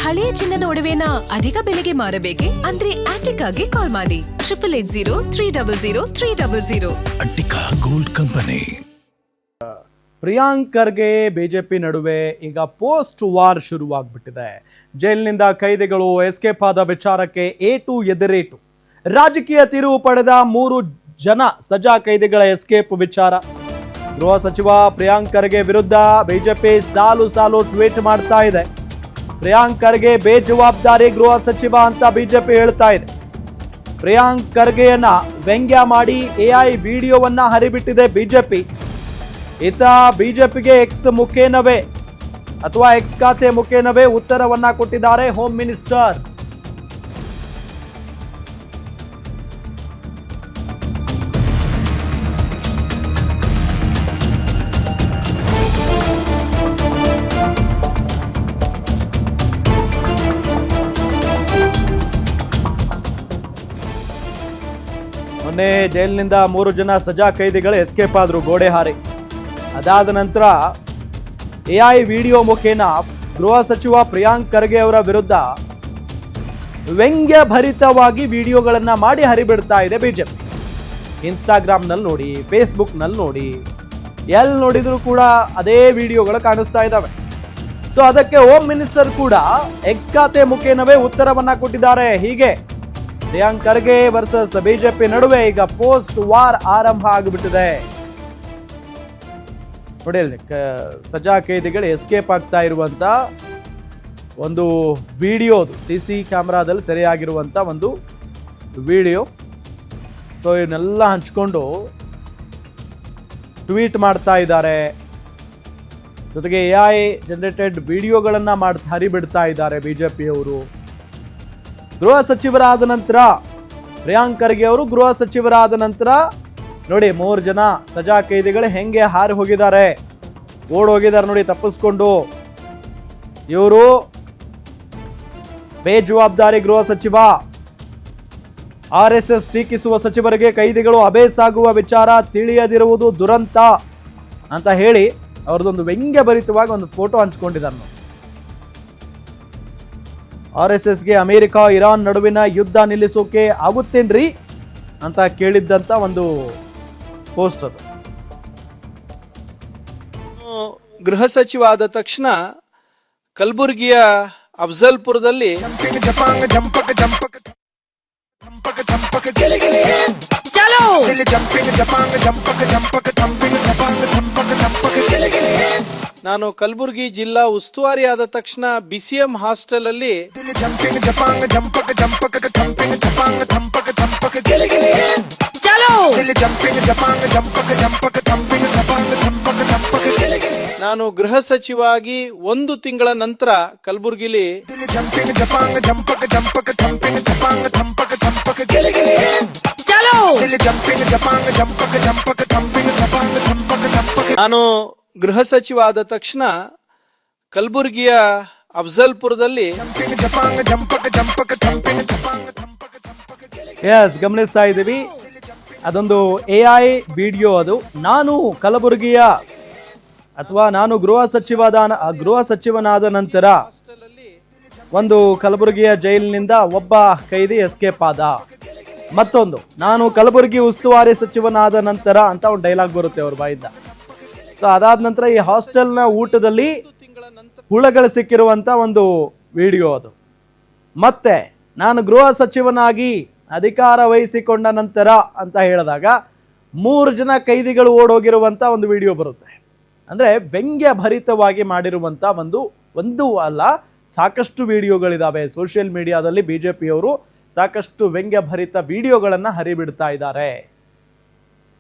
ಹಳೆಯ ಚಿನ್ನದ ಒಡವೆನ ಅಧಿಕ ಬೆಲೆಗೆ ಮಾರಬೇಕೆ? ಅಂದ್ರೆ ಆಟಿಕಾಗೆ ಕಾಲ್ ಮಾಡಿ 8880 Attica gold company. Priyank Kharge BJP ನಡುವೆ ಈಗ ಪೋಸ್ಟ್ ವಾರ್ ಶುರುವಾಗ್ಬಿಟ್ಟಿದೆ. ಜೈಲಿನಿಂದ ಕೈದಿಗಳು ಎಸ್ಕೇಪ್ ಆದ ವಿಚಾರಕ್ಕೆ ಏಟು ಎದುರೇಟು. ರಾಜಕೀಯ ತಿರುವು ಪಡೆದ 3 ಜನ ಸಜಾ ಕೈದಿಗಳ ಎಸ್ಕೇಪ್ ವಿಚಾರ. ಗೃಹ ಸಚಿವ ಪ್ರಿಯಾಂಕ್ ಖರ್ಗೆ ವಿರುದ್ಧ ಬಿಜೆಪಿ ಸಾಲು ಟ್ವೀಟ್ ಮಾಡ್ತಾ ಇದೆ. ಪ್ರಿಯಾಂಕ್ ಖರ್ಗೆ ಬೇಜವಾಬ್ದಾರಿ ಗೃಹ ಸಚಿವ ಅಂತ ಬಿಜೆಪಿ ಹೇಳ್ತಾ ಇದೆ. ಪ್ರಿಯಾಂಕ್ ಖರ್ಗೆಯನ್ನ ವ್ಯಂಗ್ಯ ಮಾಡಿ ಎಐ ವಿಡಿಯೋವನ್ನ ಹರಿಬಿಟ್ಟಿದೆ ಬಿಜೆಪಿ. ಈತ ಬಿಜೆಪಿಗೆ ಎಕ್ಸ್ ಮುಖೇನವೇ ಅಥವಾ ಎಕ್ಸ್ ಖಾತೆ ಮುಖೇನವೇ ಉತ್ತರವನ್ನ ಕೊಟ್ಟಿದ್ದಾರೆ ಹೋಮ್ ಮಿನಿಸ್ಟರ್. ಮೊನ್ನೆ ಜೈಲಿನಿಂದ 3 ಜನ ಸಜಾ ಕೈದಿಗಳು ಎಸ್ಕೇಪ್ ಆದ್ರು ಗೋಡೆ ಹಾರಿ. ಅದಾದ ನಂತರ ಎಐ ವಿಡಿಯೋ ಮುಖೇನ ಗೃಹ ಸಚಿವ ಪ್ರಿಯಾಂಕ್ ಖರ್ಗೆ ಅವರ ವಿರುದ್ಧ ವ್ಯಂಗ್ಯ ಭರಿತವಾಗಿ ವಿಡಿಯೋಗಳನ್ನ ಮಾಡಿ ಹರಿಬಿಡ್ತಾ ಇದೆ ಬಿಜೆಪಿ. ಇನ್ಸ್ಟಾಗ್ರಾಮ್ನಲ್ಲಿ ನೋಡಿ, ಫೇಸ್ಬುಕ್ನಲ್ಲಿ ನೋಡಿ, ಎಲ್ಲಿ ನೋಡಿದ್ರು ಕೂಡ ಅದೇ ವಿಡಿಯೋಗಳು ಕಾಣಿಸ್ತಾ ಇದ್ದಾವೆ. ಸೊ ಅದಕ್ಕೆ ಹೋಮ್ ಮಿನಿಸ್ಟರ್ ಕೂಡ ಎಕ್ಸ್ ಖಾತೆ ಮುಖೇನವೇ ಉತ್ತರವನ್ನ ಕೊಟ್ಟಿದ್ದಾರೆ. ಹೀಗೆ ಪ್ರಿಯಾಂಕ್ ಖರ್ಗೆ ವರ್ಸಸ್ ಬಿಜೆಪಿ ನಡುವೆ ಈಗ ಪೋಸ್ಟ್ ವಾರ್ ಆರಂಭ ಆಗಿಬಿಟ್ಟಿದೆ. ನೋಡಿ, ಸಜಾ ಕೈದಿಗಳು ಎಸ್ಕೇಪ್ ಆಗ್ತಾ ಇರುವಂತ ಒಂದು ವಿಡಿಯೋ, ಸಿಸಿ ಕ್ಯಾಮ್ರಾದಲ್ಲಿ ಸೆರೆಯಾಗಿರುವಂತ ಒಂದು ವಿಡಿಯೋ. ಸೊ ಇವನ್ನೆಲ್ಲ ಹಂಚ್ಕೊಂಡು ಟ್ವೀಟ್ ಮಾಡ್ತಾ ಇದ್ದಾರೆ. ಜೊತೆಗೆ ಎಐ ಜನರೇಟೆಡ್ ವಿಡಿಯೋಗಳನ್ನ ಹರಿಬಿಡ್ತಾ ಇದ್ದಾರೆ ಬಿಜೆಪಿಯವರು. ಗೃಹ ಸಚಿವರಾದ ನಂತರ ಪ್ರಿಯಾಂಕ್ ಖರ್ಗೆ ಅವರು ಗೃಹ ಸಚಿವರಾದ ನಂತರ ನೋಡಿ 3 ಜನ ಸಜಾ ಕೈದಿಗಳು ಹೆಂಗೆ ಹಾರಿ ಹೋಗಿದ್ದಾರೆ, ಓಡೋಗಿದ್ದಾರೆ ನೋಡಿ ತಪ್ಪಿಸ್ಕೊಂಡು. ಇವರು ಬೇಜವಾಬ್ದಾರಿ ಗೃಹ ಸಚಿವ, RSS ಟೀಕಿಸುವ ಸಚಿವರಿಗೆ ಕೈದಿಗಳು ಅಬೇಸಾಗುವ ವಿಚಾರ ತಿಳಿಯದಿರುವುದು ದುರಂತ ಅಂತ ಹೇಳಿ ಅವ್ರದ್ದೊಂದು ವ್ಯಂಗ್ಯ ಭರಿತವಾಗಿ ಒಂದು ಫೋಟೋ ಹಂಚ್ಕೊಂಡಿದ್ದಾರೆ. RSSಗೆ ಅಮೆರಿಕ ಇರಾನ್ ನಡುವಿನ ಯುದ್ಧ ನಿಲ್ಲಿಸೋಕೆ ಆಗುತ್ತೇನ್ರಿ ಅಂತ ಕೇಳಿದ್ದಂತ ಒಂದು ಪೋಸ್ಟ್ ಅದು. ಗೃಹ ಸಚಿವ ಆದ ತಕ್ಷಣ ಕಲಬುರಗಿಯ ಅಫ್ಜಲ್ಪುರದಲ್ಲಿ ನಾನು ಕಲಬುರಗಿ ಜಿಲ್ಲಾ ಉಸ್ತುವಾರಿ ಆದ ತಕ್ಷಣ BCM ಹಾಸ್ಟೆಲ್ ಅಲ್ಲಿ ನಾನು ಗೃಹ ಸಚಿವಾಗಿ 1 ತಿಂಗಳ ನಂತರ ಕಲಬುರಗಿಲಿ ನಾನು ಗೃಹ ಸಚಿವ ಆದ ತಕ್ಷಣ ಕಲಬುರಗಿಯ ಅಫ್ಜಲ್ಪುರದಲ್ಲಿ ಗಮನಿಸ್ತಾ ಇದ್ದೀವಿ. ಅದೊಂದು ಎಐ ವಿಡಿಯೋ. ಅದು ನಾನು ಕಲಬುರಗಿಯ ಅಥವಾ ನಾನು ಗೃಹ ಸಚಿವನಾದ ನಂತರ ಒಂದು ಕಲಬುರಗಿಯ ಜೈಲಿನಿಂದ ಒಬ್ಬ ಕೈದಿ ಎಸ್ಕೇಪ್ ಆದ. ಮತ್ತೊಂದು, ನಾನು ಕಲಬುರಗಿ ಉಸ್ತುವಾರಿ ಸಚಿವನಾದ ನಂತರ ಅಂತ ಒಂದು ಡೈಲಾಗ್ ಬರುತ್ತೆ ಅವ್ರ ಬಾಯಿಂದ. ಸೊ ಅದಾದ ನಂತರ ಈ ಹಾಸ್ಟೆಲ್ನ ಊಟದಲ್ಲಿ ಹುಳಗಳು ಸಿಕ್ಕಿರುವಂತ ಒಂದು ವಿಡಿಯೋ ಅದು. ಮತ್ತೆ ನಾನು ಗೃಹ ಸಚಿವನಾಗಿ ಅಧಿಕಾರ ವಹಿಸಿಕೊಂಡ ನಂತರ ಅಂತ ಹೇಳಿದಾಗ 3 ಜನ ಕೈದಿಗಳು ಓಡೋಗಿರುವಂತ ಒಂದು ವಿಡಿಯೋ ಬರುತ್ತೆ. ಅಂದ್ರೆ ವ್ಯಂಗ್ಯ ಭರಿತವಾಗಿ ಮಾಡಿರುವಂತ ಒಂದು ಅಲ್ಲ, ಸಾಕಷ್ಟು ವಿಡಿಯೋಗಳಿದಾವೆ ಸೋಷಿಯಲ್ ಮೀಡಿಯಾದಲ್ಲಿ. ಬಿಜೆಪಿಯವರು ಸಾಕಷ್ಟು ವ್ಯಂಗ್ಯ ಭರಿತ ವಿಡಿಯೋಗಳನ್ನ ಹರಿಬಿಡ್ತಾ ಇದ್ದಾರೆ.